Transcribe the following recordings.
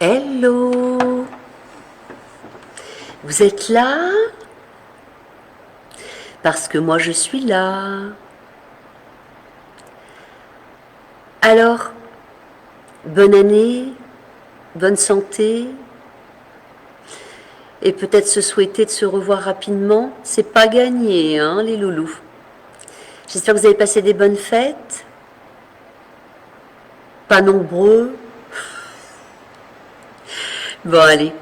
Hello! Vous êtes là? Parce que moi je suis là. Alors, bonne année, bonne santé, et peut-être se souhaiter de se revoir rapidement. C'est pas gagné, hein, les loulous. J'espère que vous avez passé des bonnes fêtes. Pas nombreux. Bon, allez.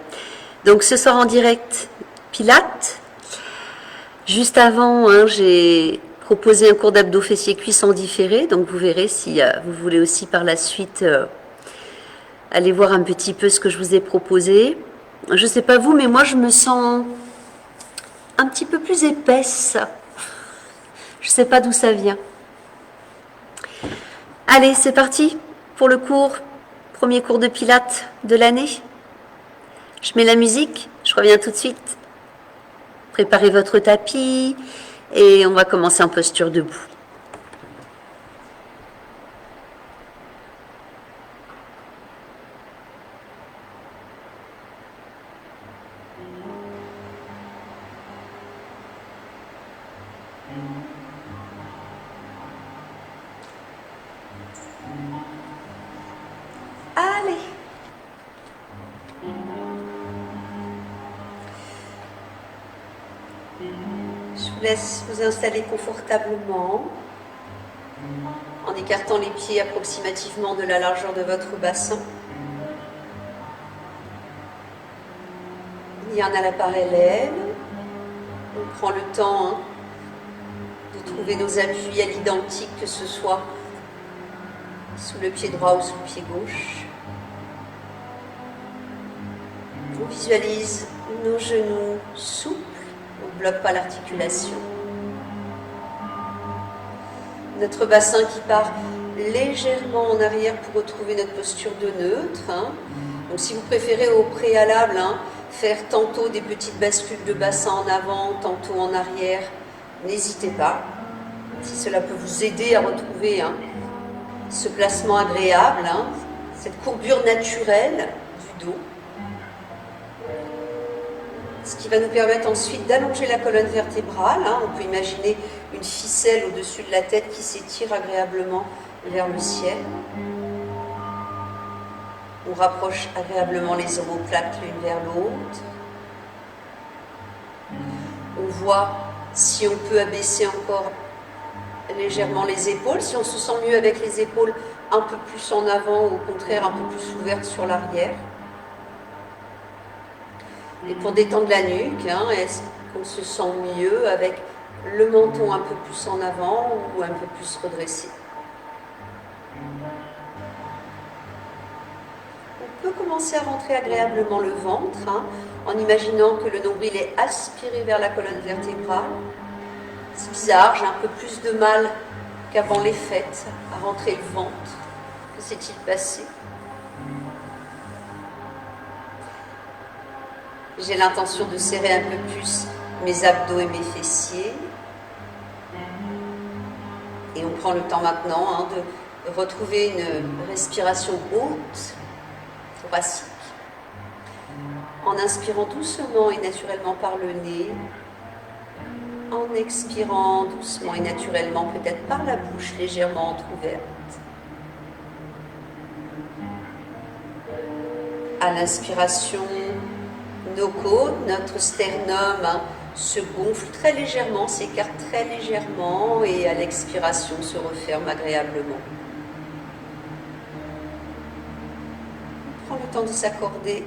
Donc ce soir en direct, Pilates. Juste avant, hein, j'ai proposé un cours d'abdos fessiers cuisses en différé, donc vous verrez si vous voulez aussi par la suite aller voir un petit peu ce que je vous ai proposé. Je sais pas vous, mais moi je me sens un petit peu plus épaisse. Je sais pas d'où ça vient. Allez, c'est parti pour le cours, premier cours de pilates de l'année. Je mets la musique, je reviens tout de suite. Préparez votre tapis et on va commencer en posture debout. Allez. Je vous laisse vous installer confortablement en écartant les pieds approximativement de la largeur de votre bassin. Il y en a la parallèle. On prend le temps de trouver nos appuis à l'identique, que ce soit sous le pied droit ou sous le pied gauche. On visualise nos genoux souples, on ne bloque pas l'articulation. Notre bassin qui part légèrement en arrière pour retrouver notre posture de neutre. Donc si vous préférez au préalable faire tantôt des petites bascules de bassin en avant, tantôt en arrière, n'hésitez pas. Si cela peut vous aider à retrouver ce placement agréable, cette courbure naturelle du dos. Ce qui va nous permettre ensuite d'allonger la colonne vertébrale. On peut imaginer une ficelle au-dessus de la tête qui s'étire agréablement vers le ciel. On rapproche agréablement les omoplates l'une vers l'autre. On voit si on peut abaisser encore légèrement les épaules, si on se sent mieux avec les épaules un peu plus en avant ou au contraire un peu plus ouvertes sur l'arrière. Et pour détendre la nuque, est-ce qu'on se sent mieux avec le menton un peu plus en avant ou un peu plus redressé? On peut commencer à rentrer agréablement le ventre en imaginant que le nombril est aspiré vers la colonne vertébrale. C'est bizarre, j'ai un peu plus de mal qu'avant les fêtes à rentrer le ventre. Que s'est-il passé? J'ai l'intention de serrer un peu plus mes abdos et mes fessiers. Et on prend le temps maintenant de retrouver une respiration haute, thoracique, en inspirant doucement et naturellement par le nez, en expirant doucement et naturellement peut-être par la bouche légèrement entrouverte. À l'inspiration, nos côtes, notre sternum se gonfle très légèrement, s'écarte très légèrement et à l'expiration se referme agréablement. On prend le temps de s'accorder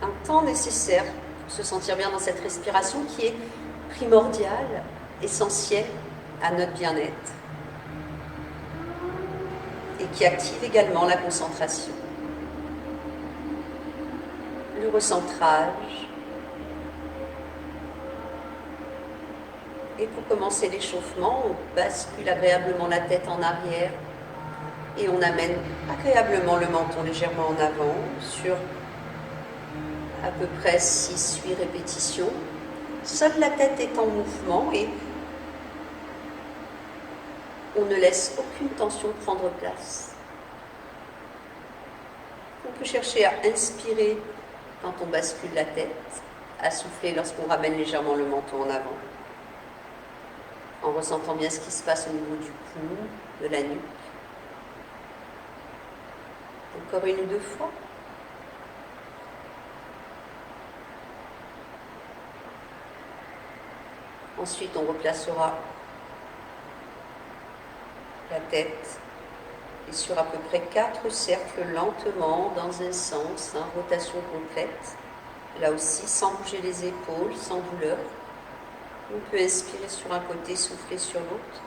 un temps nécessaire pour se sentir bien dans cette respiration qui est primordiale, essentielle à notre bien-être et qui active également la concentration. Le recentrage. Et pour commencer l'échauffement, on bascule agréablement la tête en arrière et on amène agréablement le menton légèrement en avant sur à peu près 6-8 répétitions. Seule la tête est en mouvement et on ne laisse aucune tension prendre place. peut chercher à inspirer quand on bascule la tête, à souffler lorsqu'on ramène légèrement le menton en avant, en ressentant bien ce qui se passe au niveau du cou, de la nuque. Encore une ou deux fois. Ensuite, on replacera la tête et sur à peu près 4 cercles lentement dans un sens, rotation complète. Là aussi, sans bouger les épaules, sans douleur. On peut inspirer sur un côté, souffler sur l'autre,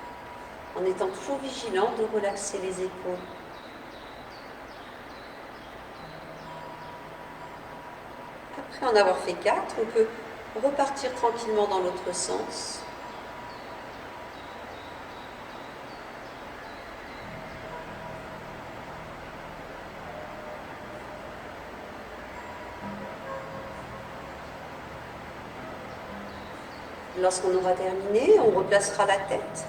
en étant toujours vigilant de relaxer les épaules. Après en avoir fait 4, on peut repartir tranquillement dans l'autre sens. Lorsqu'on aura terminé, on replacera la tête.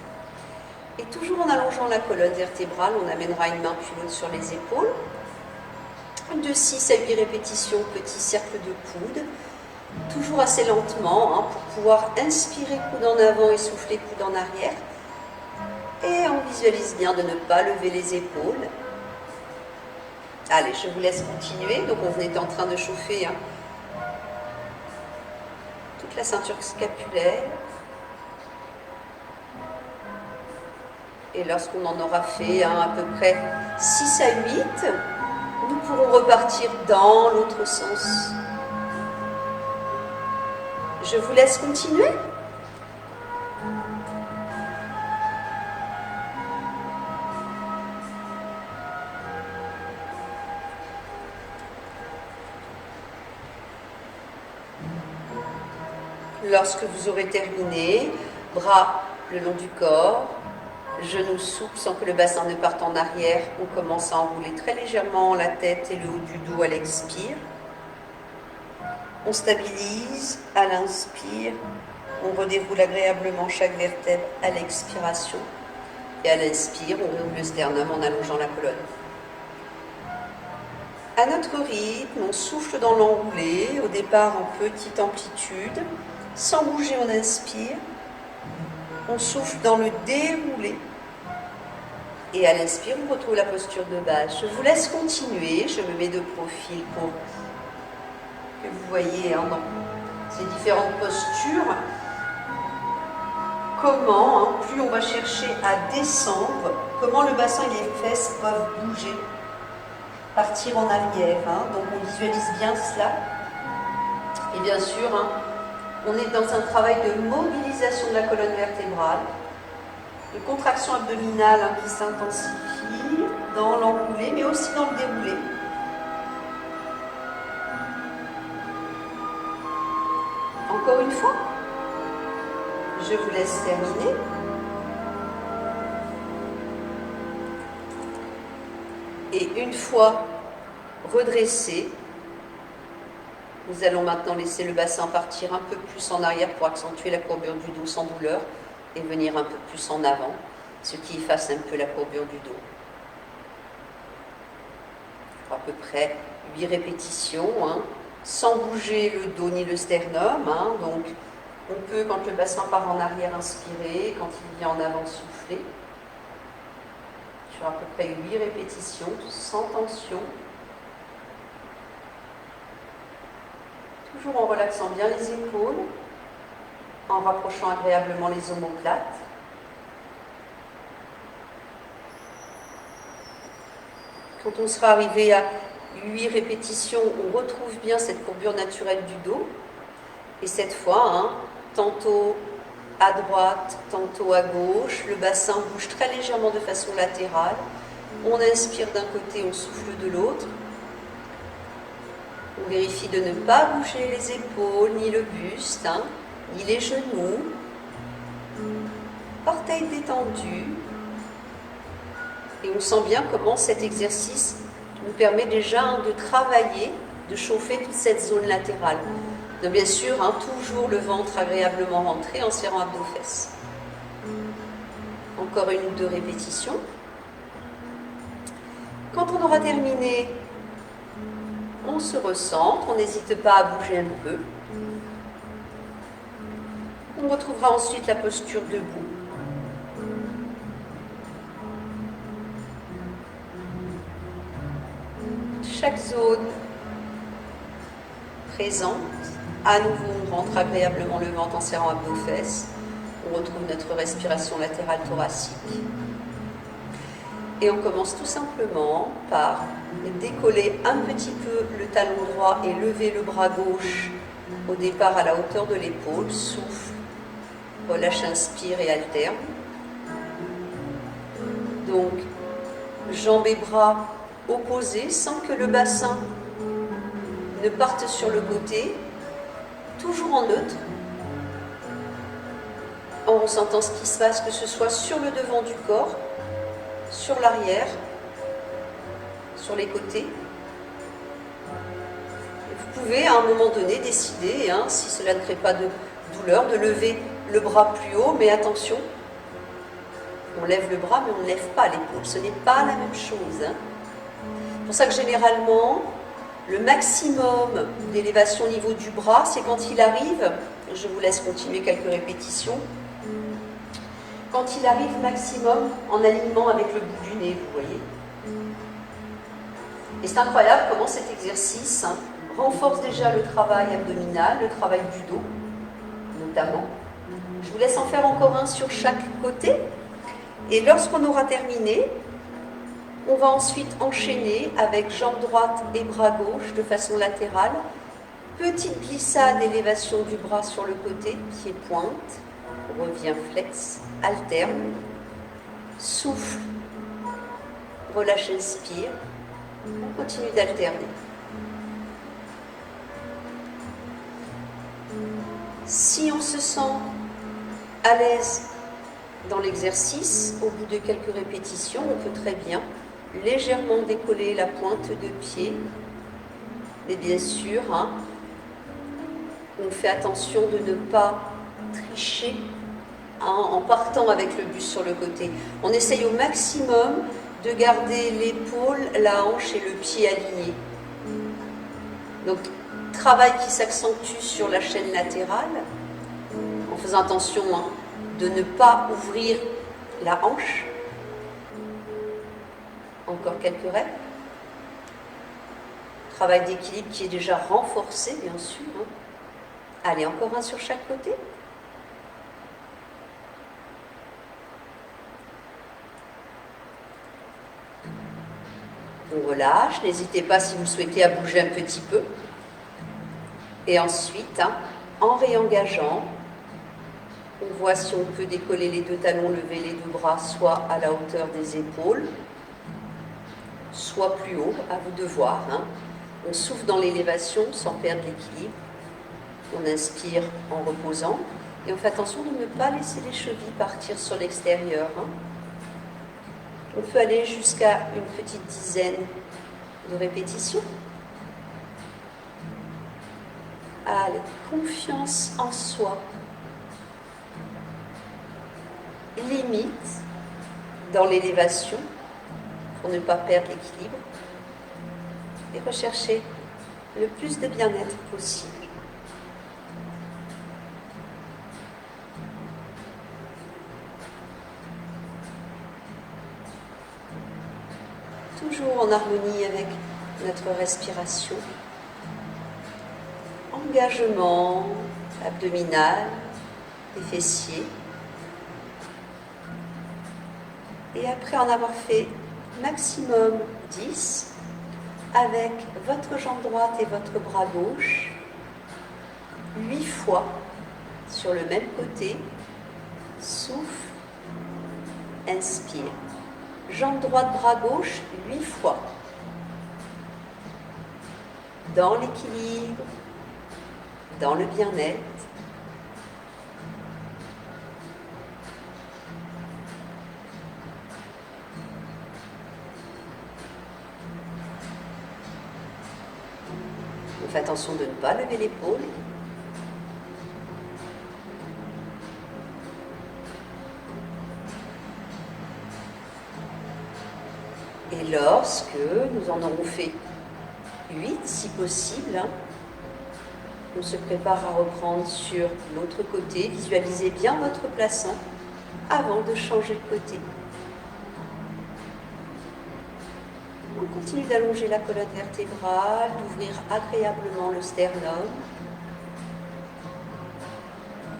Et toujours en allongeant la colonne vertébrale, on amènera une main puis l'autre sur les épaules. De 6 à 8 répétitions, petit cercle de coude. Toujours assez lentement, pour pouvoir inspirer coude en avant et souffler coude en arrière. Et on visualise bien de ne pas lever les épaules. Allez, je vous laisse continuer. Donc on est en train de chauffer toute la ceinture scapulaire. Et lorsqu'on en aura fait à peu près 6 à 8, nous pourrons repartir dans l'autre sens. Je vous laisse continuer. Lorsque vous aurez terminé, bras le long du corps, genoux souples sans que le bassin ne parte en arrière. On commence à enrouler très légèrement la tête et le haut du dos à l'expire. On stabilise à l'inspire. On redéroule agréablement chaque vertèbre à l'expiration. Et à l'inspire, on roule le sternum en allongeant la colonne. À notre rythme, on souffle dans l'enroulé, au départ en petite amplitude. Sans bouger, on inspire. On souffle dans le déroulé. Et à l'inspire, on retrouve la posture de base. Je vous laisse continuer. Je me mets de profil pour que vous voyez dans ces différentes postures comment, plus on va chercher à descendre, comment le bassin et les fesses peuvent bouger, partir en arrière. Donc on visualise bien cela. Et bien sûr, on est dans un travail de mobilisation de la colonne vertébrale, de contraction abdominale qui s'intensifie dans l'enroulé, mais aussi dans le déroulé. Encore une fois, je vous laisse terminer. Et une fois redressé, nous allons maintenant laisser le bassin partir un peu plus en arrière pour accentuer la courbure du dos sans douleur et venir un peu plus en avant, ce qui efface un peu la courbure du dos. À peu près 8 répétitions, sans bouger le dos ni le sternum. Donc on peut, quand le bassin part en arrière, inspirer, quand il vient en avant, souffler. Sur à peu près 8 répétitions, sans tension. Toujours en relaxant bien les épaules, en rapprochant agréablement les omoplates. Quand on sera arrivé à 8 répétitions, on retrouve bien cette courbure naturelle du dos. Et cette fois, tantôt à droite, tantôt à gauche, le bassin bouge très légèrement de façon latérale. On inspire d'un côté, on souffle de l'autre. On vérifie de ne pas bouger les épaules, ni le buste, ni les genoux. Orteils détendus. Et on sent bien comment cet exercice nous permet déjà de travailler, de chauffer toute cette zone latérale. Donc bien sûr, toujours le ventre agréablement rentré en serrant abdos-fesses. Encore une ou deux répétitions. Quand on aura terminé, On se recentre, on n'hésite pas à bouger un peu. On retrouvera ensuite la posture debout. Chaque zone présente, à nouveau on rentre agréablement le ventre en serrant un peu aux fesses. On retrouve notre respiration latérale thoracique. Et on commence tout simplement par décoller un petit peu le talon droit et lever le bras gauche au départ à la hauteur de l'épaule. Souffle, relâche, inspire et alterne. Donc, jambes et bras opposés sans que le bassin ne parte sur le côté, toujours en neutre, en ressentant ce qui se passe, que ce soit sur le devant du corps, sur l'arrière, sur les côtés. Et vous pouvez à un moment donné décider, si cela ne crée pas de douleur, de lever le bras plus haut, mais attention, on lève le bras mais on ne lève pas l'épaule, ce n'est pas la même chose. C'est pour ça que généralement, le maximum d'élévation au niveau du bras, c'est quand il arrive, je vous laisse continuer quelques répétitions, quand il arrive maximum en alignement avec le bout du nez, vous voyez. Et c'est incroyable comment cet exercice renforce déjà le travail abdominal, le travail du dos, notamment. Je vous laisse en faire encore un sur chaque côté. Et lorsqu'on aura terminé, on va ensuite enchaîner avec jambe droite et bras gauche de façon latérale. Petite glissade, élévation du bras sur le côté, pied pointe, revient flex, alterne, souffle, relâche, inspire, on continue d'alterner. Si on se sent à l'aise dans l'exercice, au bout de quelques répétitions, on peut très bien légèrement décoller la pointe de pied. Mais bien sûr, on fait attention de ne pas tricher en partant avec le buste sur le côté. On essaye au maximum de garder l'épaule, la hanche et le pied alignés. Donc, travail qui s'accentue sur la chaîne latérale, en faisant attention de ne pas ouvrir la hanche. Encore quelques reps. Travail d'équilibre qui est déjà renforcé, bien sûr. Allez, encore un sur chaque côté. On relâche, n'hésitez pas si vous souhaitez à bouger un petit peu. Et ensuite, en réengageant, on voit si on peut décoller les deux talons, lever les deux bras, soit à la hauteur des épaules, soit plus haut, à vous de voir. On souffle dans l'élévation sans perdre l'équilibre. On inspire en reposant. Et on fait attention de ne pas laisser les chevilles partir sur l'extérieur. On peut aller jusqu'à une petite dizaine de répétitions. Allez, confiance en soi. Limite dans l'élévation pour ne pas perdre l'équilibre. Et rechercher le plus de bien-être possible. Toujours en harmonie avec notre respiration. Engagement abdominal, des fessiers. Et après en avoir fait maximum 10, avec votre jambe droite et votre bras gauche, 8 fois sur le même côté, souffle, inspire. Jambe droite, bras gauche, 8 fois. Dans l'équilibre, dans le bien-être. On fait attention de ne pas lever l'épaule. Et lorsque nous en aurons fait 8 si possible. On se prépare à reprendre sur l'autre côté. Visualisez bien votre plaçant avant de changer de côté. On continue d'allonger la colonne vertébrale, d'ouvrir agréablement le sternum.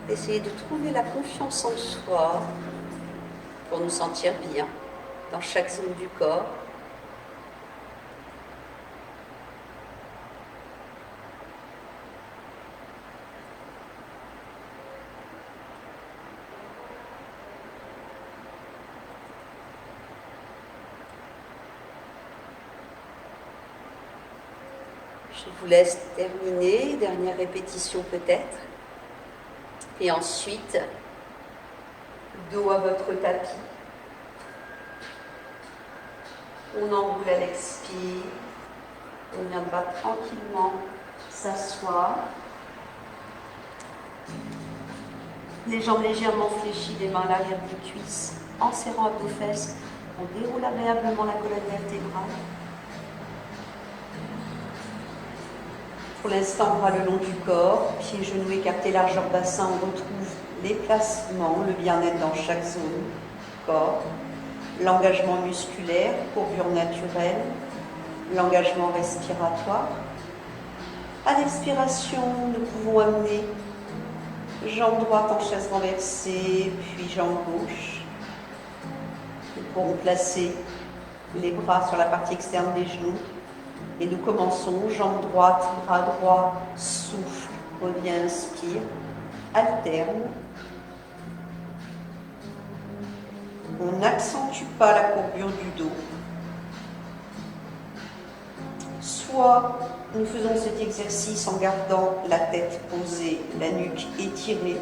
Essayez de trouver la confiance en soi pour nous sentir bien dans chaque zone du corps. Je vous laisse terminer, dernière répétition peut-être. Et ensuite, dos à votre tapis. On enroule à l'expire. On viendra tranquillement s'asseoir. Les jambes légèrement fléchies, les mains à l'arrière des cuisses, en serrant abdos-fesses. On déroule agréablement la colonne vertébrale. Pour l'instant, bras le long du corps, pieds, genoux écartés, largeur bassin, on retrouve les placements, le bien-être dans chaque zone du corps, l'engagement musculaire, courbure naturelle, l'engagement respiratoire. À l'expiration, nous pouvons amener jambe droite en chaise renversée, puis jambe gauche. Nous pourrons placer les bras sur la partie externe des genoux. Et nous commençons, jambe droite, bras droit, souffle, revient, inspire, alterne. On n'accentue pas la courbure du dos. Soit nous faisons cet exercice en gardant la tête posée, la nuque étirée,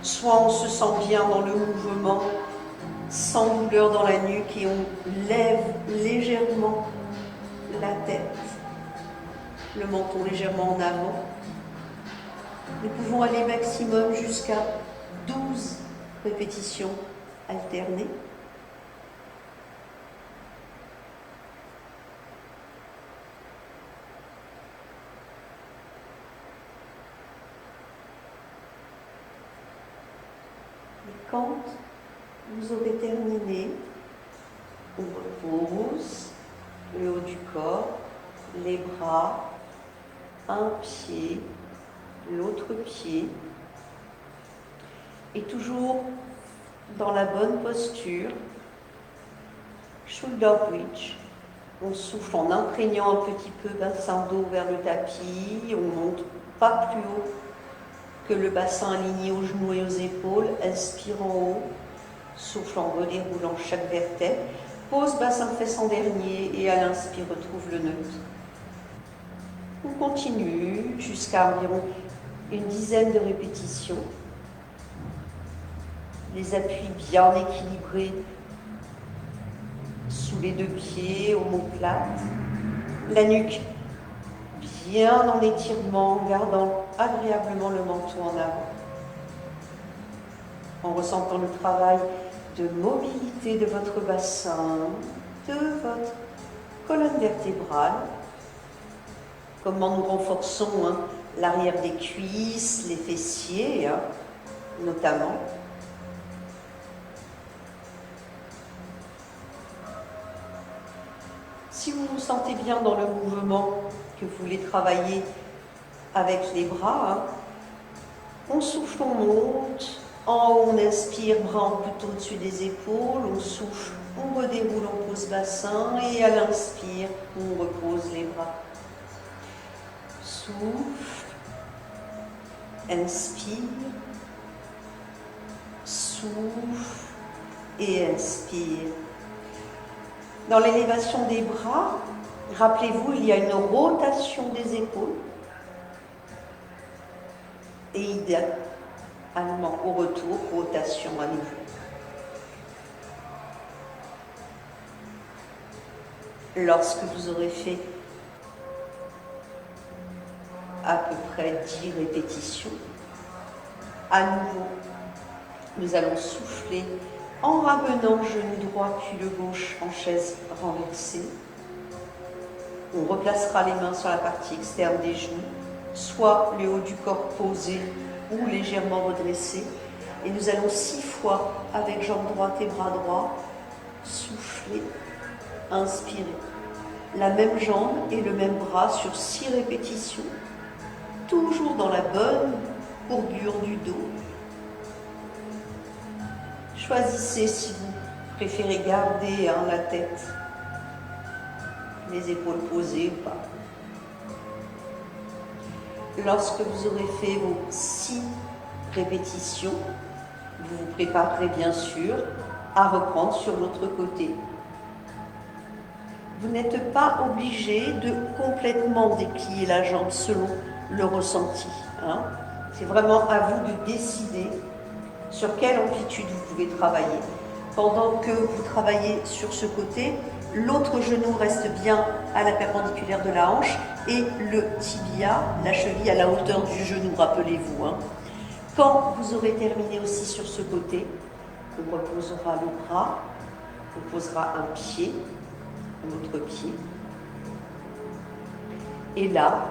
soit on se sent bien dans le mouvement, sans douleur dans la nuque et on lève légèrement la tête, le menton légèrement en avant. Nous pouvons aller maximum jusqu'à 12 répétitions alternées. Et quand vous aurez terminé, on repose le haut du corps, les bras, un pied, l'autre pied, et toujours dans la bonne posture, shoulder bridge. On souffle en imprégnant un petit peu bassin d'eau vers le tapis, on monte pas plus haut que le bassin aligné aux genoux et aux épaules, inspire en haut, souffle en redéroulant chaque vertèbre. Pose bassin fesse en dernier et à l'inspire, retrouve le neutre. On continue jusqu'à environ une dizaine de répétitions. Les appuis bien équilibrés sous les deux pieds, omoplate. La nuque bien en étirement, gardant agréablement le menton en avant. En ressentant le travail de mobilité de votre bassin, de votre colonne vertébrale. Comment nous renforçons l'arrière des cuisses, les fessiers, notamment. Si vous vous sentez bien dans le mouvement, que vous voulez travailler avec les bras, on souffle, on monte. En haut, on inspire, bras en plutôt au-dessus des épaules, on souffle, on redéroule, on pose bassin, et à l'inspire, on repose les bras. Souffle, inspire, souffle et inspire. Dans l'élévation des bras, rappelez-vous, il y a une rotation des épaules, et idéalement, au retour, rotation à nouveau. Lorsque vous aurez fait à peu près 10 répétitions, à nouveau, nous allons souffler en ramenant le genou droit puis le gauche en chaise renversée. On replacera les mains sur la partie externe des genoux, soit le haut du corps posé ou légèrement redressé. Et nous allons 6 fois, avec jambe droite et bras droit, souffler, inspirer. La même jambe et le même bras sur 6 répétitions, toujours dans la bonne courbure du dos. Choisissez si vous préférez garder la tête, les épaules posées ou pas. Lorsque vous aurez fait vos 6 répétitions, vous vous préparerez bien sûr à reprendre sur l'autre côté. Vous n'êtes pas obligé de complètement déplier la jambe selon le ressenti. C'est vraiment à vous de décider sur quelle amplitude vous pouvez travailler. Pendant que vous travaillez sur ce côté, l'autre genou reste bien à la perpendiculaire de la hanche et le tibia, la cheville à la hauteur du genou, rappelez-vous. Quand vous aurez terminé aussi sur ce côté, on reposera le bras, on posera un pied, l'autre pied. Et là,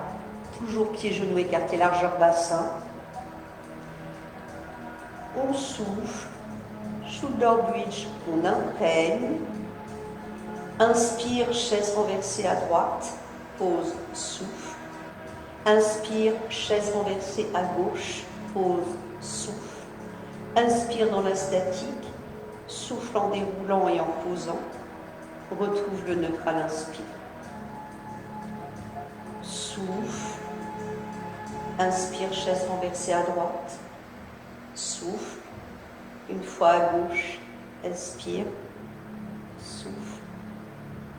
toujours pied-genou écarté, largeur bassin. On souffle, shoulder bridge, on imprègne. Inspire, chaise renversée à droite, pause, souffle. Inspire, chaise renversée à gauche, pause, souffle. Inspire dans la statique, souffle en déroulant et en posant. Retrouve le neutre à l'inspire. Souffle. Inspire, chaise renversée à droite. Souffle. Une fois à gauche, inspire. Souffle.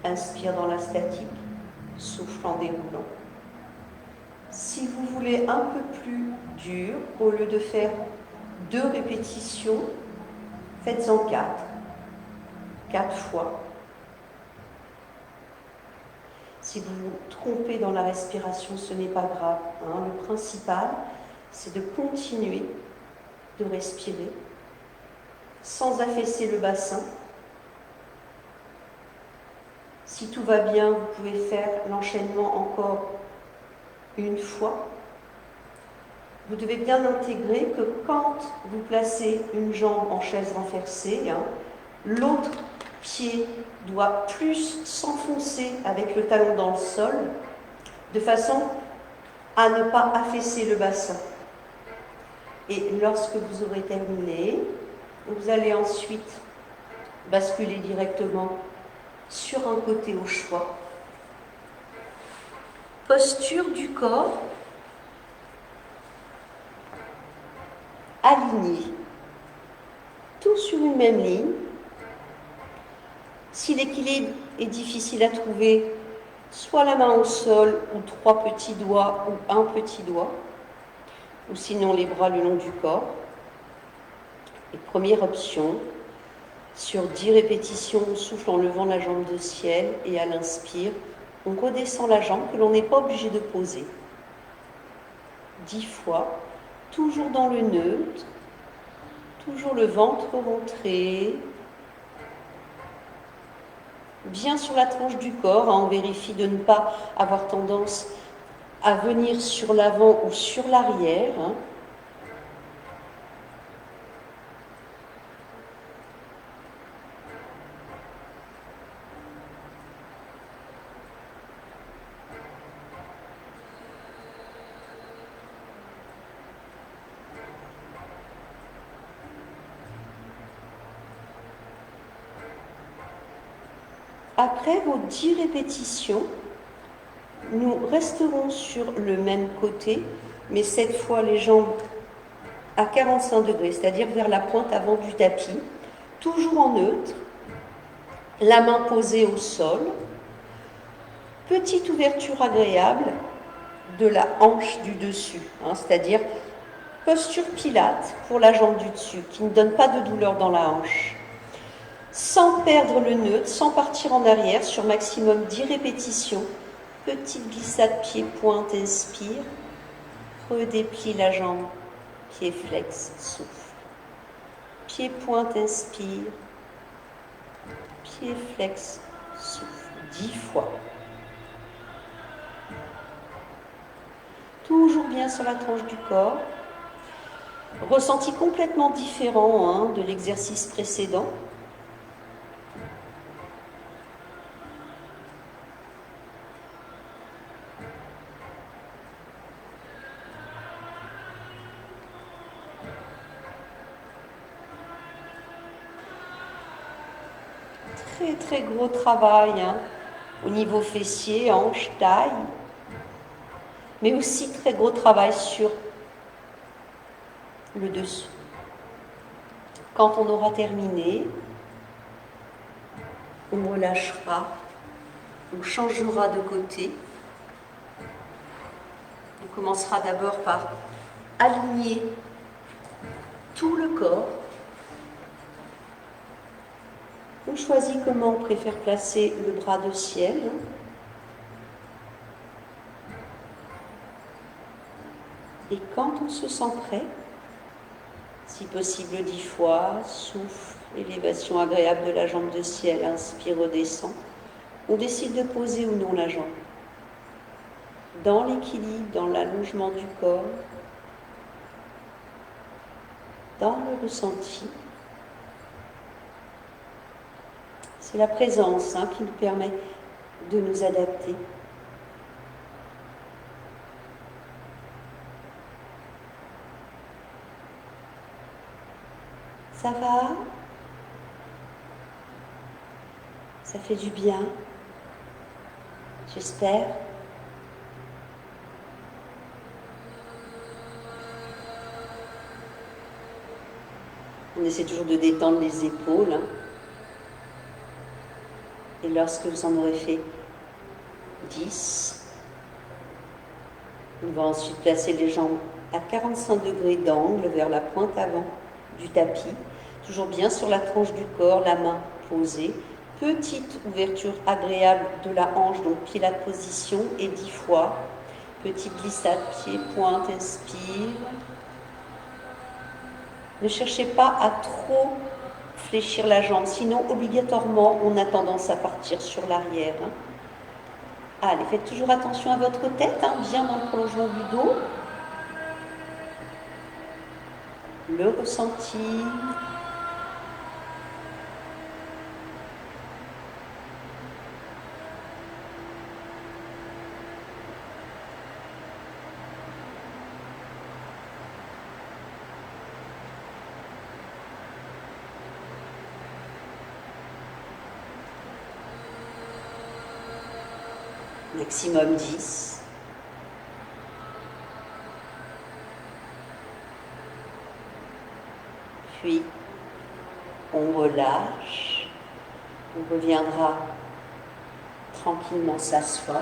Inspire dans la statique. Souffle en déroulant. Si vous voulez un peu plus dur, au lieu de faire 2 répétitions, faites-en 4. 4 fois. Si vous vous trompez dans la respiration, ce n'est pas grave. Le principal, c'est de continuer de respirer sans affaisser le bassin. Si tout va bien, vous pouvez faire l'enchaînement encore une fois. Vous devez bien intégrer que quand vous placez une jambe en chaise renversée, l'autre pied doit plus s'enfoncer avec le talon dans le sol, de façon à ne pas affaisser le bassin. Et lorsque vous aurez terminé, vous allez ensuite basculer directement sur un côté au choix. Posture du corps aligné, tout sur une même ligne. Si l'équilibre est difficile à trouver, soit la main au sol ou 3 petits doigts ou un petit doigt, ou sinon les bras le long du corps. Et première option, sur 10 répétitions, on souffle en levant la jambe de ciel et à l'inspire, on redescend la jambe que l'on n'est pas obligé de poser. 10 fois, toujours dans le neutre, toujours le ventre rentré, bien sur la tranche du corps. On vérifie de ne pas avoir tendance à venir sur l'avant ou sur l'arrière. Après vos 10 répétitions, nous resterons sur le même côté, mais cette fois les jambes à 45 degrés, c'est-à-dire vers la pointe avant du tapis, toujours en neutre, la main posée au sol, petite ouverture agréable de la hanche du dessus, c'est-à-dire posture pilate pour la jambe du dessus, qui ne donne pas de douleur dans la hanche. Sans perdre le neutre, sans partir en arrière, sur maximum 10 répétitions. Petite glissade pied-pointe, inspire. Redéplie la jambe, pied flex, souffle. Pied-pointe, inspire. Pied flex, souffle. 10 fois. bien sur la tranche du corps. Ressenti complètement différent de l'exercice précédent. Très très gros travail au niveau fessier, hanche, taille, mais aussi très gros travail sur le dessous. Quand on aura terminé, on relâchera, on changera de côté. On commencera d'abord par aligner tout le corps. On choisit comment on préfère placer le bras de ciel. Et quand on se sent prêt, si possible 10 fois, souffle, élévation agréable de la jambe de ciel, inspire, redescend. On décide de poser ou non la jambe. Dans l'équilibre, dans l'allongement du corps, dans le ressenti. C'est la présence qui nous permet de nous adapter. Ça va? Ça fait du bien? J'espère. On essaie toujours de détendre les épaules. Et lorsque vous en aurez fait 10, on va ensuite placer les jambes à 45 degrés d'angle vers la pointe avant du tapis, toujours bien sur la tranche du corps, la main posée. Petite ouverture agréable de la hanche, donc pied la position, et 10 fois. Petite glissade, pied, pointe, inspire. Ne cherchez pas à trop fléchir la jambe, sinon obligatoirement on a tendance à partir sur l'arrière. Allez, faites toujours attention à votre tête, bien dans le prolongement du dos. Le ressenti. Maximum 10. Puis, on relâche. On reviendra tranquillement s'asseoir.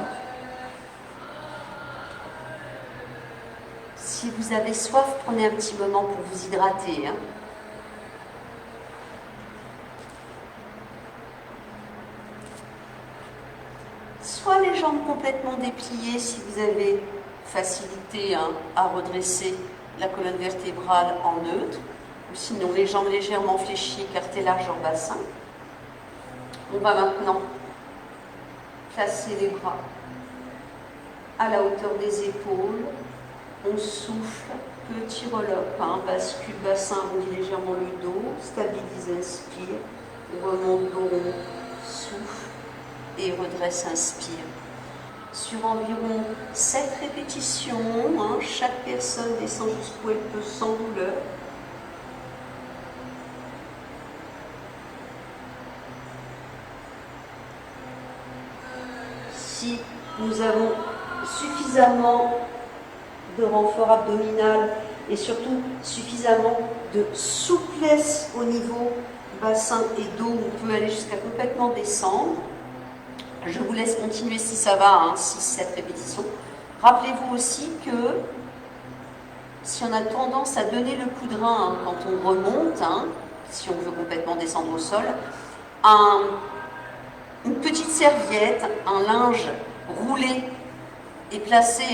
Si vous avez soif, prenez un petit moment pour vous hydrater. Soit les jambes complètement dépliées si vous avez facilité à redresser la colonne vertébrale en neutre, ou sinon les jambes légèrement fléchies, écartées large en bassin. On va maintenant placer les bras à la hauteur des épaules. On souffle, petit relope, bascule bassin, on légèrement le dos, stabilise, inspire, remonte dos rond, souffle et redresse, inspire. Sur environ 7 répétitions, chaque personne descend jusqu'où elle peut sans douleur. Si nous avons suffisamment de renfort abdominal et surtout suffisamment de souplesse au niveau bassin et dos, on peut aller jusqu'à complètement descendre. Je vous laisse continuer si ça va, 6-7 répétitions. Rappelez-vous aussi que si on a tendance à donner le coup de rein quand on remonte, si on veut complètement descendre au sol, une petite serviette, un linge roulé et placé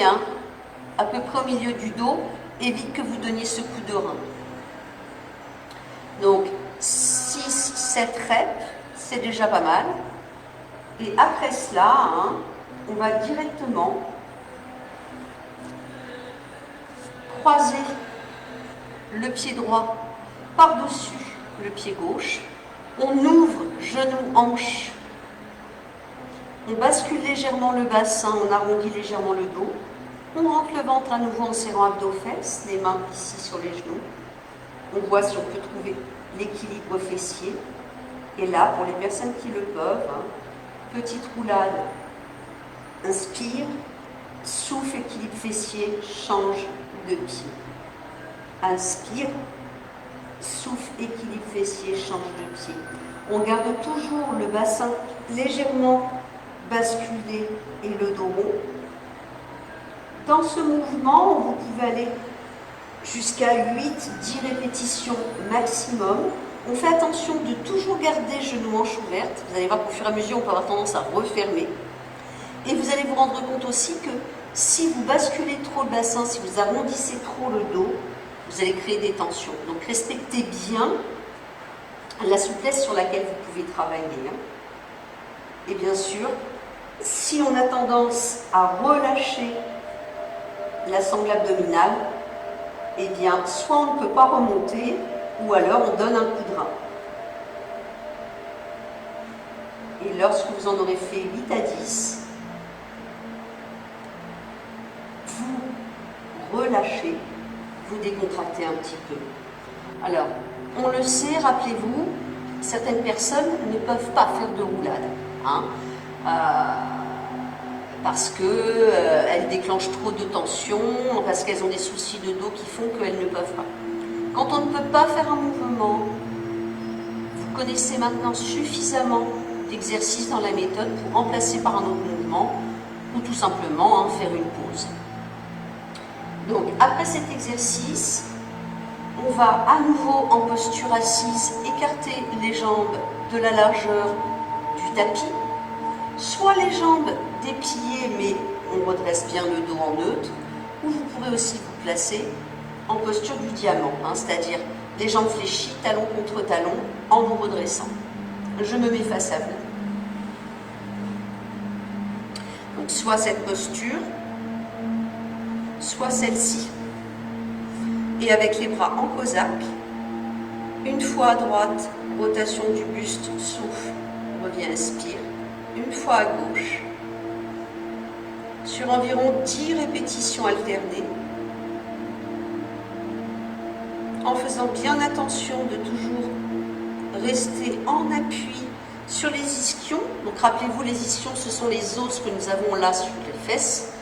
à peu près au milieu du dos, évite que vous donniez ce coup de rein. Donc 6-7 reps, c'est déjà pas mal. Et après cela, on va directement croiser le pied droit par-dessus le pied gauche. On ouvre genou, hanche. On bascule légèrement le bassin, on arrondit légèrement le dos. On rentre le ventre à nouveau en serrant abdos-fesses, les mains ici sur les genoux. On voit si on peut trouver l'équilibre fessier. Et là, pour les personnes qui le peuvent, petite roulade. Inspire, souffle, équilibre fessier, change de pied. Inspire, souffle, équilibre fessier, change de pied. On garde toujours le bassin légèrement basculé et le dos rond. Dans ce mouvement, vous pouvez aller jusqu'à 8-10 répétitions maximum. On fait attention de toujours garder genou hanche ouverte. Vous allez voir qu'au fur et à mesure, on peut avoir tendance à refermer. Et vous allez vous rendre compte aussi que si vous basculez trop le bassin, si vous arrondissez trop le dos, vous allez créer des tensions. Donc respectez bien la souplesse sur laquelle vous pouvez travailler. Et bien sûr, si on a tendance à relâcher la sangle abdominale, eh bien, soit on ne peut pas remonter, ou alors on donne un coup de rein. Et lorsque vous en aurez fait 8 à 10, vous relâchez, vous décontractez un petit peu. Alors, on le sait, rappelez-vous, certaines personnes ne peuvent pas faire de roulade, parce qu'elles déclenchent trop de tension, parce qu'elles ont des soucis de dos qui font qu'elles ne peuvent pas. Quand on ne peut pas faire un mouvement, vous connaissez maintenant suffisamment d'exercices dans la méthode pour remplacer par un autre mouvement ou tout simplement faire une pause. Donc après cet exercice, on va à nouveau en posture assise écarter les jambes de la largeur du tapis, soit les jambes dépliées mais on redresse bien le dos en neutre, ou vous pourrez aussi vous placer en posture du diamant, c'est-à-dire les jambes fléchies, talon contre talon, en vous redressant. Je me mets face à vous. Donc soit cette posture, soit celle-ci. Et avec les bras en cosaque, une fois à droite, rotation du buste, souffle, revient, inspire. Une fois à gauche, sur environ 10 répétitions alternées, en faisant bien attention de toujours rester en appui sur les ischions. Donc rappelez-vous, les ischions, ce sont les os que nous avons là sur les fesses,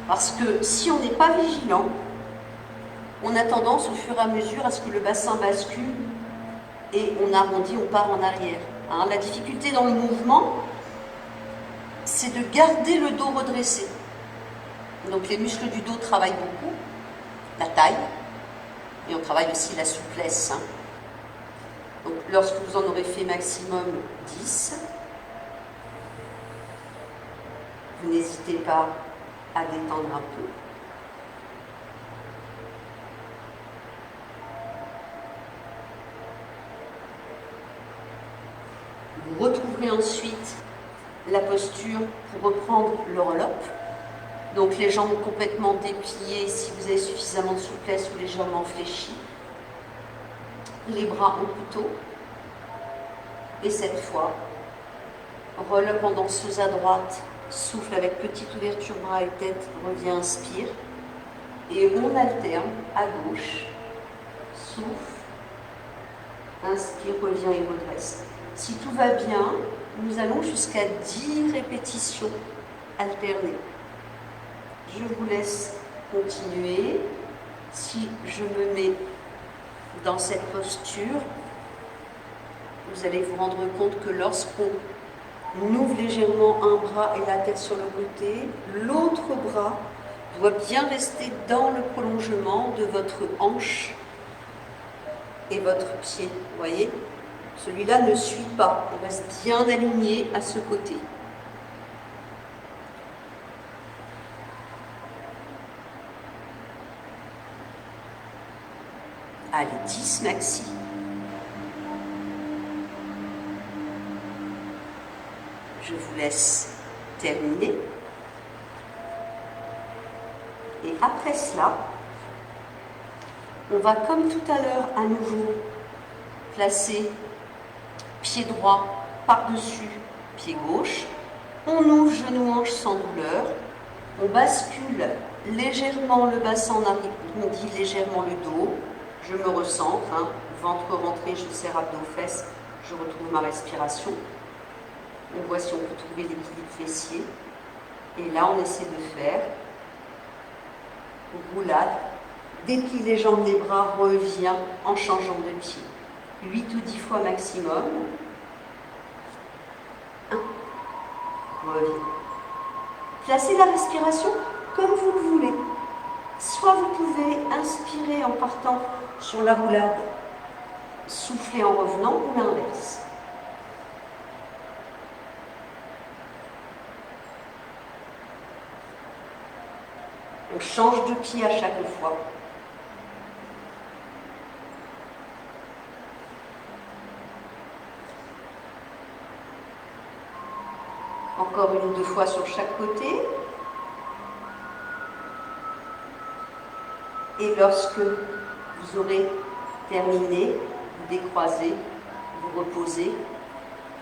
parce que si on n'est pas vigilant, on a tendance au fur et à mesure à ce que le bassin bascule et on arrondit, on part en arrière. La difficulté dans le mouvement, c'est de garder le dos redressé. Donc les muscles du dos travaillent beaucoup, la taille, et on travaille aussi la souplesse. Donc lorsque vous en aurez fait maximum 10, vous n'hésitez pas à détendre un peu. Vous retrouverez ensuite la posture pour reprendre le roll-up. Donc les jambes complètement dépliées si vous avez suffisamment de souplesse ou légèrement fléchies. Les bras en couteau. Et cette fois, roll-up en danseuse à droite, souffle avec petite ouverture bras et tête, revient, inspire. Et on alterne à gauche, souffle, inspire, revient et redresse. Si tout va bien, nous allons jusqu'à 10 répétitions alternées. Je vous laisse continuer. Si je me mets dans cette posture, vous allez vous rendre compte que lorsqu'on ouvre légèrement un bras et la tête sur le côté, l'autre bras doit bien rester dans le prolongement de votre hanche et votre pied. Vous voyez ? Celui-là ne suit pas, il reste bien aligné à ce côté. Allez, 10 maxi. Je vous laisse terminer. Et après cela, On va, comme tout à l'heure, à nouveau placer pied droit par-dessus pied gauche. On ouvre genou hanche sans douleur. On bascule légèrement le bassin en arrière, on dit légèrement le dos. Je me recentre, hein, ventre rentré, je serre abdos-fesses, je retrouve ma respiration. On voit si on peut trouver l'équilibre fessier. Et là, on essaie de faire roulade. Déplie les jambes, les bras, revient en changeant de pied. 8 ou 10 fois maximum. 1. Revient. Placez la respiration comme vous le voulez. Soit vous pouvez inspirer en partant sur la roulade, souffler en revenant, ou l'inverse. On change de pied à chaque fois. Encore 1 ou 2 fois sur chaque côté. Et lorsque vous aurez terminé, vous décroisez, vous reposez,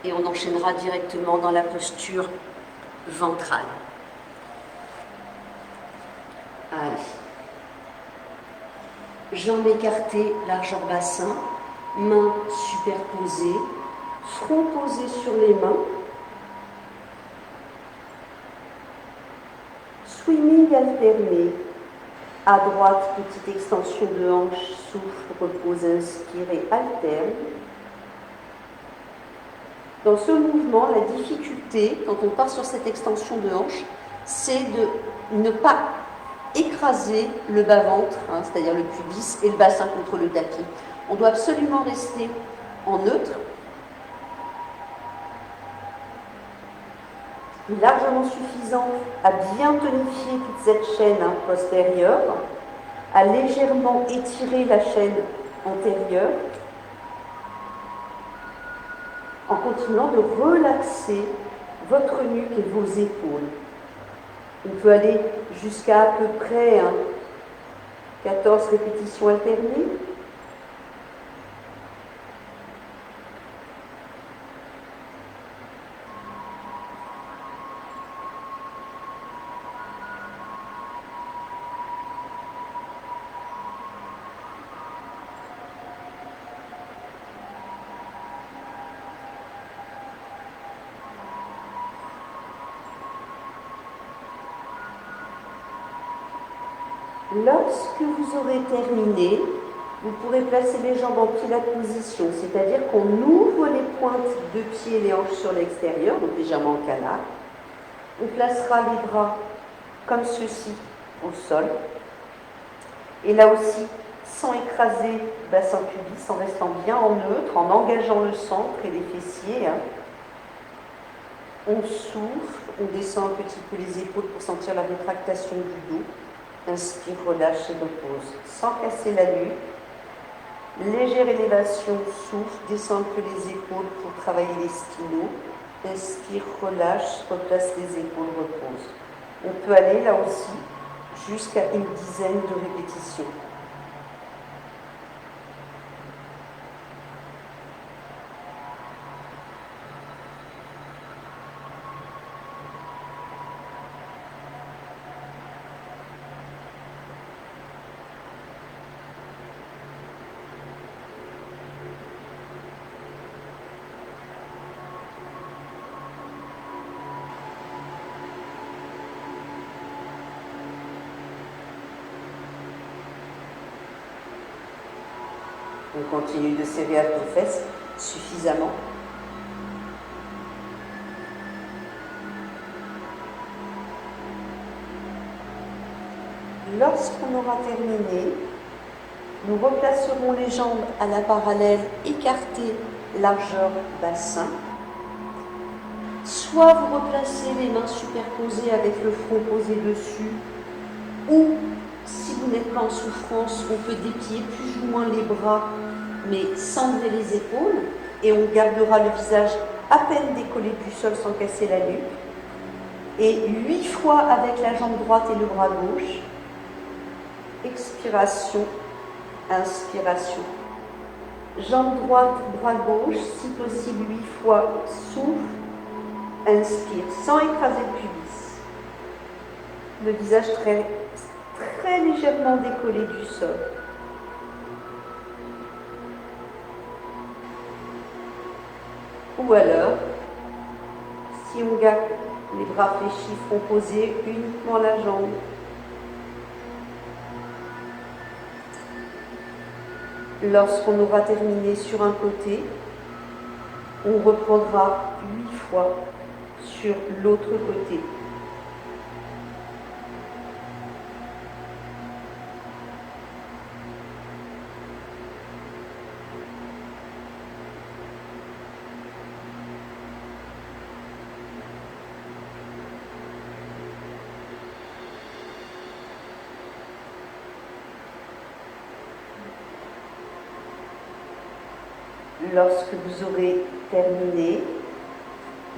et on enchaînera directement dans la posture ventrale. Allez. Jambes écartées, largeur bassin, mains superposées, front posé sur les mains. Swimming alterné. À droite, petite extension de hanche, souffle, repose, inspire et alterne. Dans ce mouvement, la difficulté, quand on part sur cette extension de hanche, c'est de ne pas écraser le bas-ventre, hein, c'est-à-dire le pubis et le bassin contre le tapis. On doit absolument rester en neutre, largement suffisant à bien tonifier toute cette chaîne postérieure, à légèrement étirer la chaîne antérieure, en continuant de relaxer votre nuque et vos épaules. On peut aller jusqu'à peu près 14 répétitions alternées. Lorsque vous aurez terminé, vous pourrez placer les jambes en pilate position, c'est-à-dire qu'on ouvre les pointes de pied et les hanches sur l'extérieur, donc légèrement en canard. On placera les bras comme ceci au sol. Et là aussi, sans écraser bassin pubis, en restant bien en neutre, en engageant le centre et les fessiers. On souffle, on descend un petit peu les épaules pour sentir la rétractation du dos. Inspire, relâche et repose, sans casser la nuque. Légère élévation, souffle, descend un peu les épaules pour travailler les stylos. Inspire, relâche, replace les épaules, repose. On peut aller là aussi jusqu'à 10 de répétitions. On continue de serrer abdos-fesses suffisamment. Lorsqu'on aura terminé, nous replacerons les jambes à la parallèle, écartées, largeur bassin. Soit vous replacez les mains superposées avec le front posé dessus, ou si vous n'êtes pas en souffrance, on peut déplier plus ou moins les bras, mais sans lever les épaules, et on gardera le visage à peine décollé du sol sans casser la nuque. Et 8 fois avec la jambe droite et le bras gauche. Expiration, Inspiration. Jambe droite, bras gauche, si possible 8 fois. Souffle. Inspire, sans écraser le pubis. Le visage très légèrement décollé du sol. Ou alors, si on garde les bras fléchis, front posé, uniquement la jambe. Lorsqu'on aura terminé sur un côté, on reprendra 8 fois sur l'autre côté. Lorsque vous aurez terminé,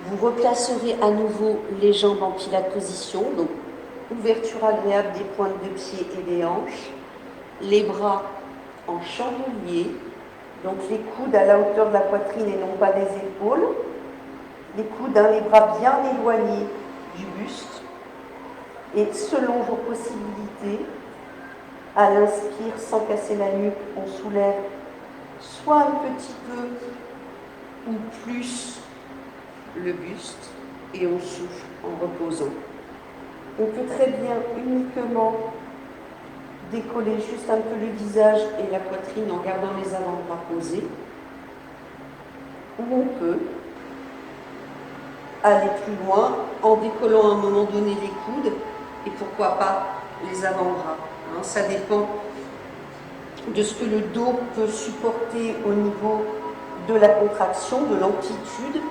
vous replacerez à nouveau les jambes en pilate position, donc ouverture agréable des pointes de pied et des hanches, les bras en chandelier, donc les coudes à la hauteur de la poitrine et non pas des épaules, les coudes, les bras bien éloignés du buste, et selon vos possibilités, à l'inspire sans casser la nuque, on soulève soit un petit peu ou plus le buste et on souffle en reposant. On peut très bien uniquement décoller juste un peu le visage et la poitrine en gardant les avant-bras posés, ou on peut aller plus loin en décollant à un moment donné les coudes et pourquoi pas les avant-bras. Ça dépend de ce que le dos peut supporter au niveau de la contraction, de l'amplitude,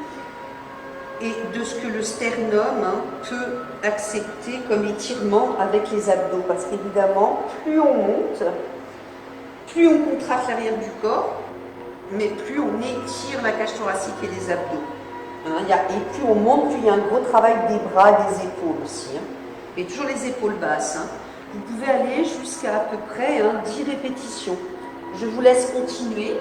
et de ce que le sternum peut accepter comme étirement avec les abdos. Parce qu'évidemment, plus on monte, plus on contracte l'arrière du corps, mais plus on étire la cage thoracique et les abdos. Et plus on monte, plus il y a un gros travail des bras et des épaules aussi. Et toujours les épaules basses. Vous pouvez aller jusqu'à peu près 10 répétitions. Je vous laisse continuer.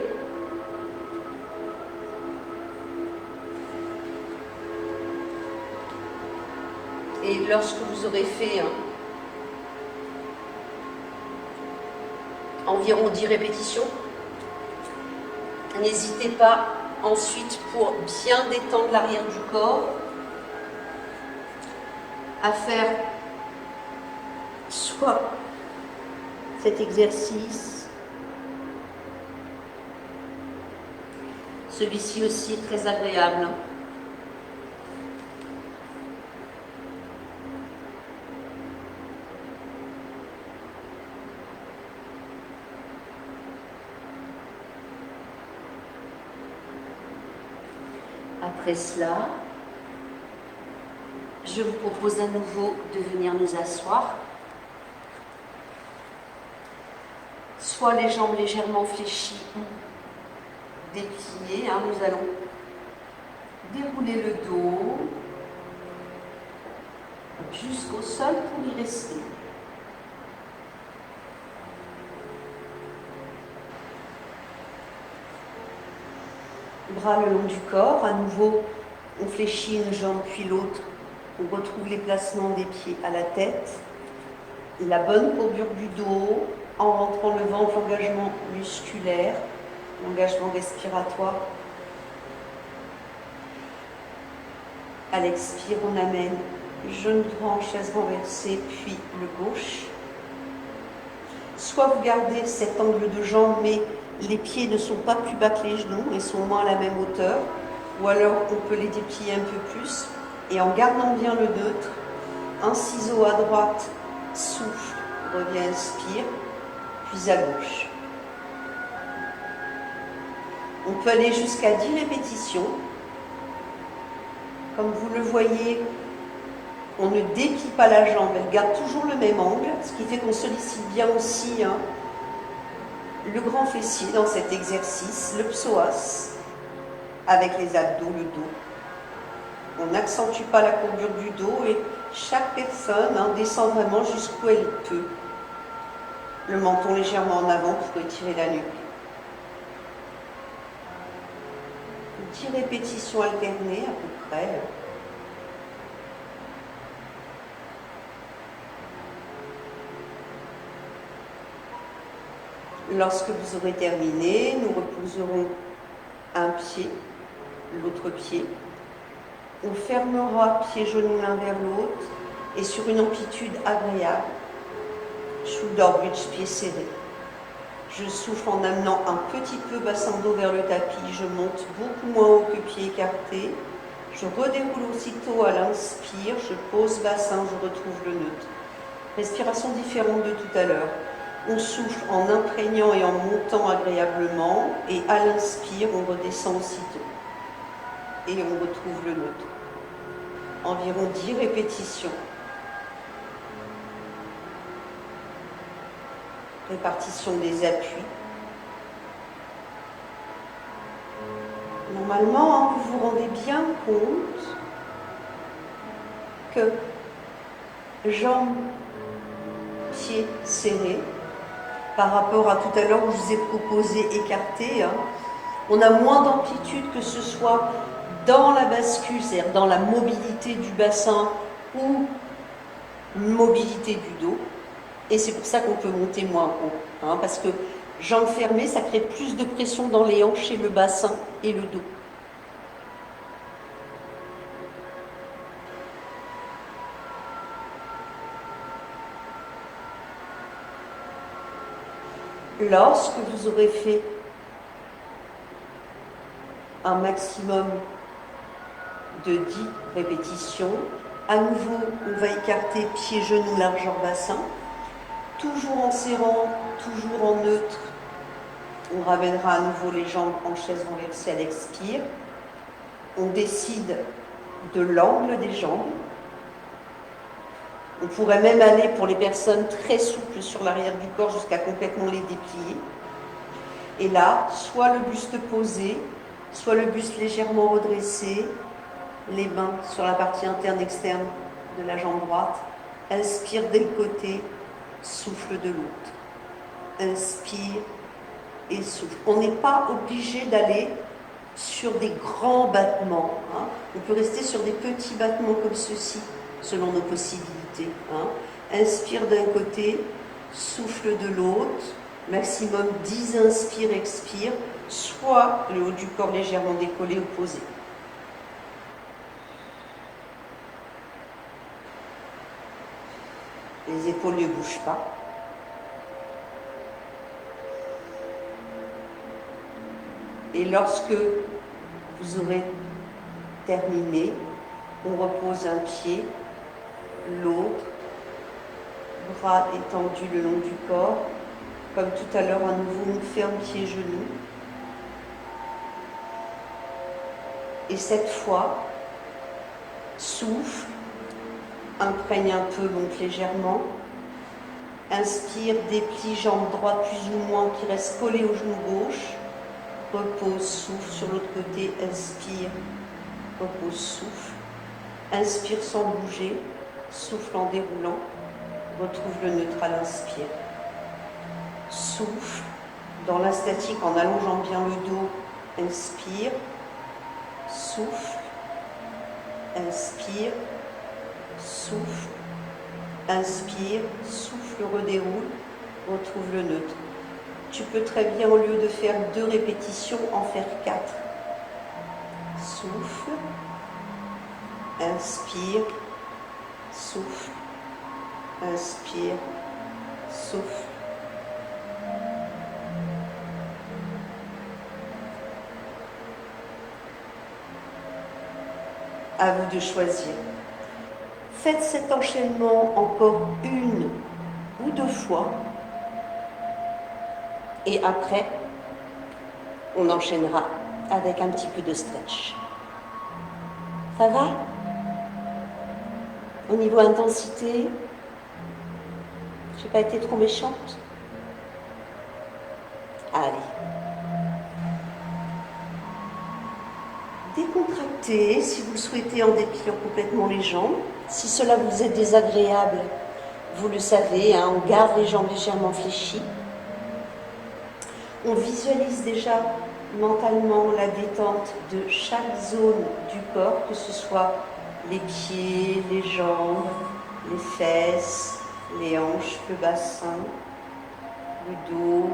Et lorsque vous aurez fait environ 10 répétitions, n'hésitez pas ensuite, pour bien détendre l'arrière du corps, à faire soit cet exercice, celui-ci aussi est très agréable. Après cela, je vous propose à nouveau de venir nous asseoir. Soit les jambes légèrement fléchies ou dépliées. Nous allons dérouler le dos jusqu'au sol pour y rester. Bras le long du corps, à nouveau on fléchit une jambe puis l'autre, on retrouve les placements des pieds à la tête, la bonne courbure du dos, en rentrant le ventre, l'engagement musculaire, l'engagement respiratoire. À l'expire, on amène genou droit en chaise renversée, puis le gauche. Soit vous gardez cet angle de jambe, mais les pieds ne sont pas plus bas que les genoux et sont au moins à la même hauteur, ou alors on peut les déplier un peu plus, et en gardant bien le neutre, un ciseau à droite, souffle, revient, inspire, puis à gauche. On peut aller jusqu'à 10 répétitions. Comme vous le voyez, on ne déplie pas la jambe, elle garde toujours le même angle, ce qui fait qu'on sollicite bien aussi le grand fessier dans cet exercice, le psoas, avec les abdos, le dos. On n'accentue pas la courbure du dos et chaque personne descend vraiment jusqu'où elle peut. Le menton légèrement en avant pour étirer la nuque. 10 répétitions alternées à peu près. Lorsque vous aurez terminé, nous reposerons un pied, l'autre pied. On fermera pieds genoux l'un vers l'autre et sur une amplitude agréable. Shoulder bridge, pieds serrés. Je souffle en amenant un petit peu bassin d'eau vers le tapis. Je monte beaucoup moins haut que pieds écartés. Je redéroule aussitôt à l'inspire. Je pose bassin, je retrouve le neutre. Respiration différente de tout à l'heure. On souffle en imprégnant et en montant agréablement. Et à l'inspire, on redescend aussitôt. Et on retrouve le neutre. Environ 10 répétitions. Répartition des appuis. Normalement, vous vous rendez bien compte que jambes, pieds serrés, par rapport à tout à l'heure où je vous ai proposé écarté, on a moins d'amplitude que ce soit dans la bascule, c'est-à-dire dans la mobilité du bassin ou mobilité du dos. Et c'est pour ça qu'on peut monter moins haut, parce que jambes fermées, ça crée plus de pression dans les hanches et le bassin et le dos. Lorsque vous aurez fait un maximum de 10 répétitions, à nouveau, on va écarter pieds, genoux, largeur bassin. Toujours en serrant, toujours en neutre. On ramènera à nouveau les jambes en chaise renversée à l'expire. On décide de l'angle des jambes. On pourrait même aller pour les personnes très souples sur l'arrière du corps jusqu'à complètement les déplier. Et là, soit le buste posé, soit le buste légèrement redressé, les mains sur la partie interne-externe de la jambe droite. Inspire d'un côté, souffle de l'autre. Inspire et souffle. On n'est pas obligé d'aller sur des grands battements. On peut rester sur des petits battements comme ceci, selon nos possibilités. Inspire d'un côté, souffle de l'autre. Maximum 10 inspire, expire. Soit le haut du corps légèrement décollé ou posé. Les épaules ne bougent pas. Et lorsque vous aurez terminé, on repose un pied, l'autre, bras étendus le long du corps. Comme tout à l'heure, à nouveau, on ferme pieds, genoux. Et cette fois, souffle, imprègne un peu, monte légèrement. Inspire, déplie, jambe droite plus ou moins qui reste collée au genou gauche. Repose, souffle sur l'autre côté, inspire, repose, souffle. Inspire sans bouger, souffle en déroulant. Retrouve le neutre à l'inspire. Souffle dans la statique en allongeant bien le dos. Inspire, souffle, inspire, souffle, inspire, souffle, redéroule, retrouve le neutre. Tu peux très bien, au lieu de faire 2 répétitions, en faire 4. Souffle, inspire, souffle, inspire, souffle. À vous de choisir. Faites cet enchaînement encore 1 ou 2 fois. Et après, on enchaînera avec un petit peu de stretch. Ça va? Au niveau intensité, je n'ai pas été trop méchante? Allez. Décontractez si vous le souhaitez en dépliant complètement les jambes. Si cela vous est désagréable, Vous le savez, hein, on garde les jambes légèrement fléchies. On visualise déjà mentalement la détente de chaque zone du corps, que ce soit les pieds, les jambes, les fesses, les hanches, le bassin, le dos,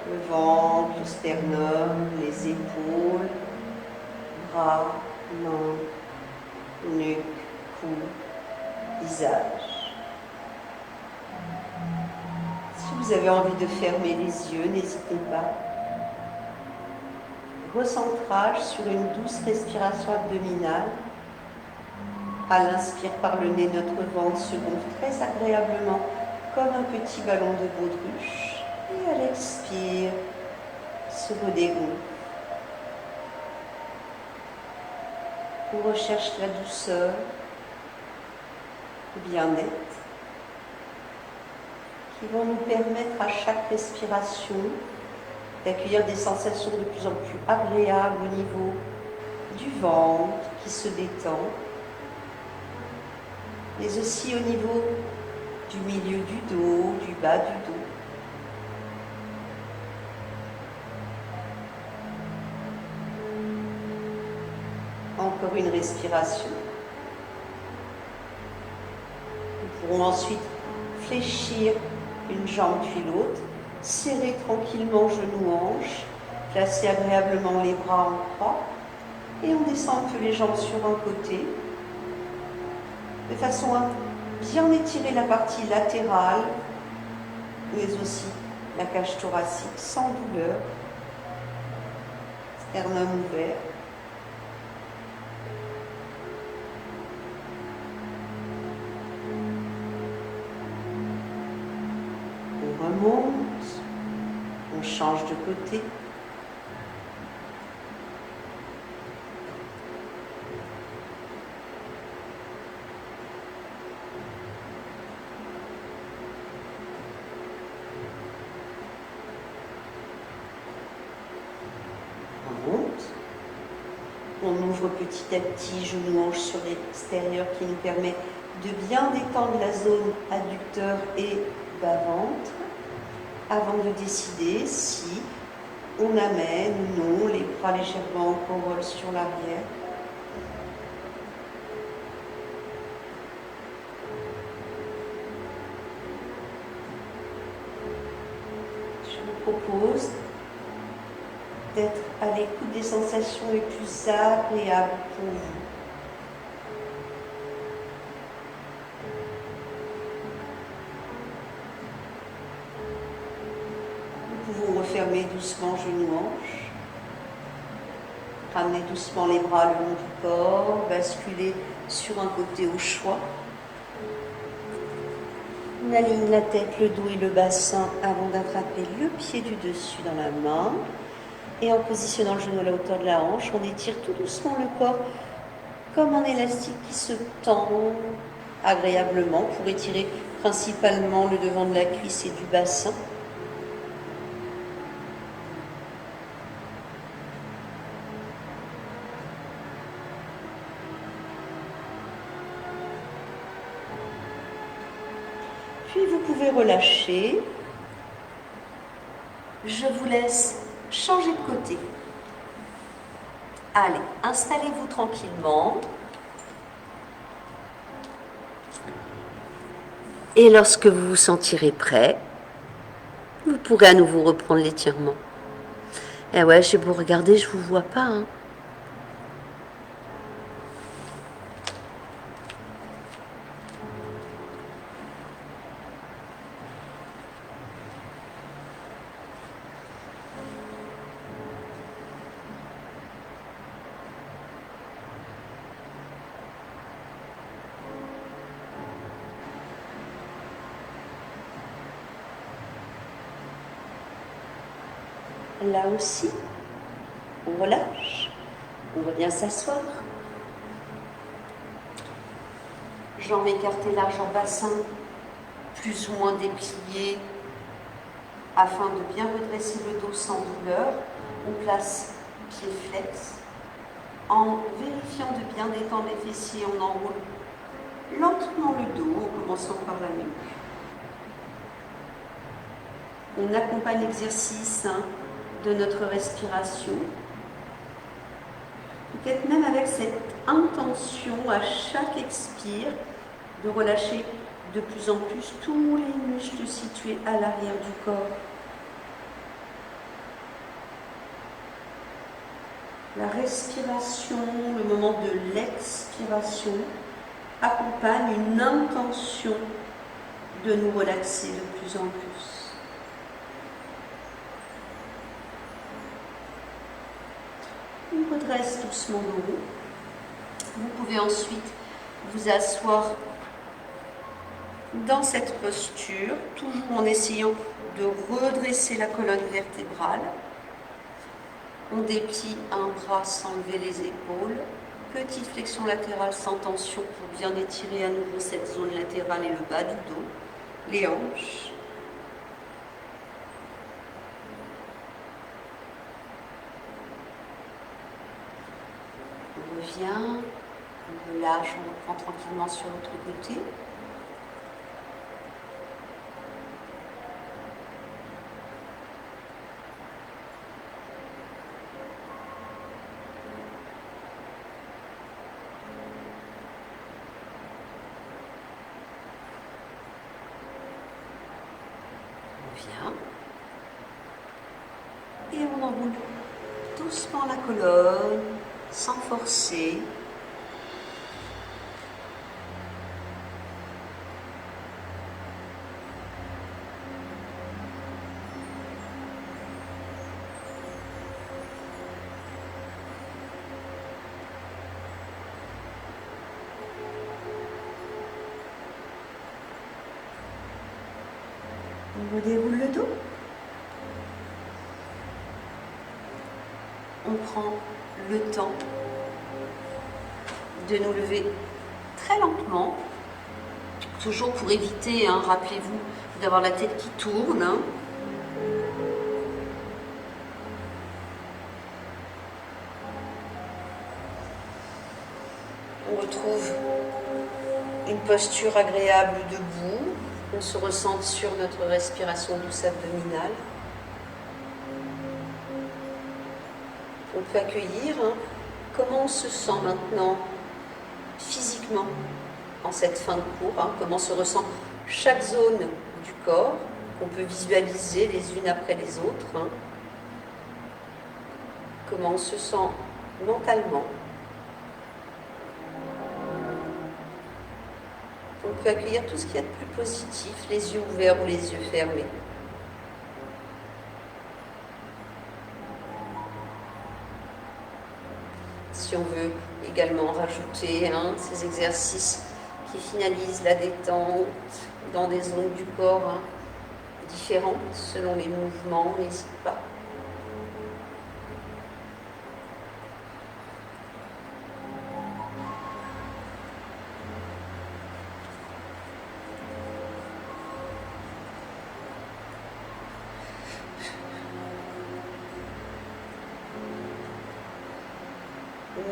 le ventre, le sternum, les épaules, bras, mains, nuque, cou, visage. Si vous avez envie de fermer les yeux, n'hésitez pas. Recentrage sur une douce respiration abdominale. À l'inspire par le nez, notre ventre se gonfle très agréablement comme un petit ballon de baudruche. Et à l'expire, se redégonfle. On recherche la douceur, le bien-être, qui vont nous permettre à chaque respiration d'accueillir des sensations de plus en plus agréables au niveau du ventre qui se détend, mais aussi au niveau du milieu du dos, du bas du dos. Encore une respiration. Nous pourrons ensuite fléchir une jambe puis l'autre, serrer tranquillement genou-hanche, placer agréablement les bras en croix et on descend un peu les jambes sur un côté de façon à bien étirer la partie latérale mais aussi la cage thoracique sans douleur, sternum ouvert. On remonte, on change de côté. On monte. On ouvre petit à petit, genou-hanche sur l'extérieur qui nous permet de bien détendre la zone adducteur et bas-ventre avant de décider si on amène ou non les bras légèrement en corolle sur l'arrière. Je vous propose d'être à l'écoute des sensations les plus agréables pour vous. Nous pouvons refermer doucement genou-hanche, ramener doucement les bras le long du corps, basculer sur un côté au choix. On aligne la tête, le dos et le bassin avant d'attraper le pied du dessus dans la main. Et en positionnant le genou à la hauteur de la hanche, on étire tout doucement le corps comme un élastique qui se tend agréablement pour étirer principalement le devant de la cuisse et du bassin. Puis vous pouvez relâcher. Je vous laisse changer de côté. Allez, installez-vous tranquillement. Et lorsque vous vous sentirez prêt, vous pourrez à nouveau reprendre l'étirement. Eh ouais, j'ai beau regarder, je ne vous vois pas. Hein. Là aussi, on relâche, on revient s'asseoir. Jambes écartées larges en bassin, plus ou moins dépliées, afin de bien redresser le dos sans douleur. On place pied flex. En vérifiant de bien détendre les fessiers, on enroule lentement le dos en commençant par la nuque. On accompagne l'exercice de notre respiration. Peut-être même avec cette intention à chaque expire de relâcher de plus en plus tous les muscles situés à l'arrière du corps. La respiration, le moment de l'expiration, accompagne une intention de nous relaxer de plus en plus. On redresse doucement le dos. Vous pouvez ensuite vous asseoir dans cette posture, toujours en essayant de redresser la colonne vertébrale. On déplie un bras sans lever les épaules. Petite flexion latérale sans tension pour bien étirer à nouveau cette zone latérale et le bas du dos, les hanches. On revient, on relâche, on reprend tranquillement sur l'autre côté. Et on enroule doucement la colonne, sans forcer. On redéroule le dos. On prend le temps de nous lever très lentement, toujours pour éviter, rappelez-vous, d'avoir la tête qui tourne. On retrouve une posture agréable debout. On se ressente sur notre respiration douce abdominale. On peut accueillir comment on se sent maintenant physiquement en cette fin de cours, comment se ressent chaque zone du corps qu'on peut visualiser les unes après les autres, comment on se sent mentalement. On peut accueillir tout ce qu'il y a de plus positif, les yeux ouverts ou les yeux fermés. Si on veut également rajouter ces exercices qui finalisent la détente dans des zones du corps différentes selon les mouvements, n'hésite pas.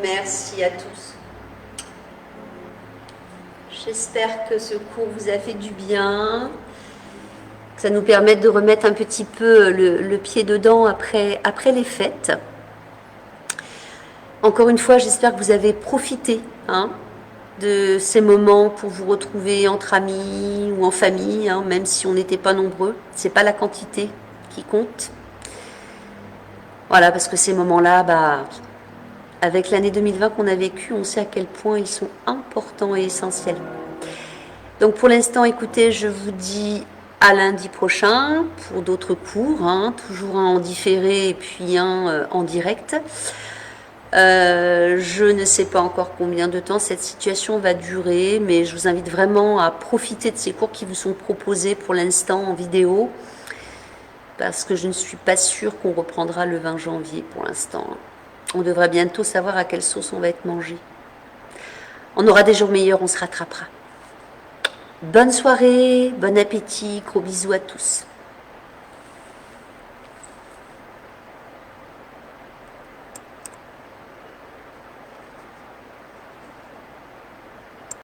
Merci à tous. J'espère que ce cours vous a fait du bien, que ça nous permette de remettre un petit peu le pied dedans après les fêtes. Encore une fois, j'espère que vous avez profité de ces moments pour vous retrouver entre amis ou en famille, même si on n'était pas nombreux. C'est pas la quantité qui compte. Voilà, parce que ces moments-là, avec l'année 2020 qu'on a vécue, on sait à quel point ils sont importants et essentiels. Donc pour l'instant, écoutez, je vous dis à lundi prochain pour d'autres cours, toujours un en différé et puis un en direct. Je ne sais pas encore combien de temps cette situation va durer, mais je vous invite vraiment à profiter de ces cours qui vous sont proposés pour l'instant en vidéo, parce que je ne suis pas sûre qu'on reprendra le 20 janvier pour l'instant. On devrait bientôt savoir à quelle sauce on va être mangé. On aura des jours meilleurs, on se rattrapera. Bonne soirée, bon appétit, gros bisous à tous.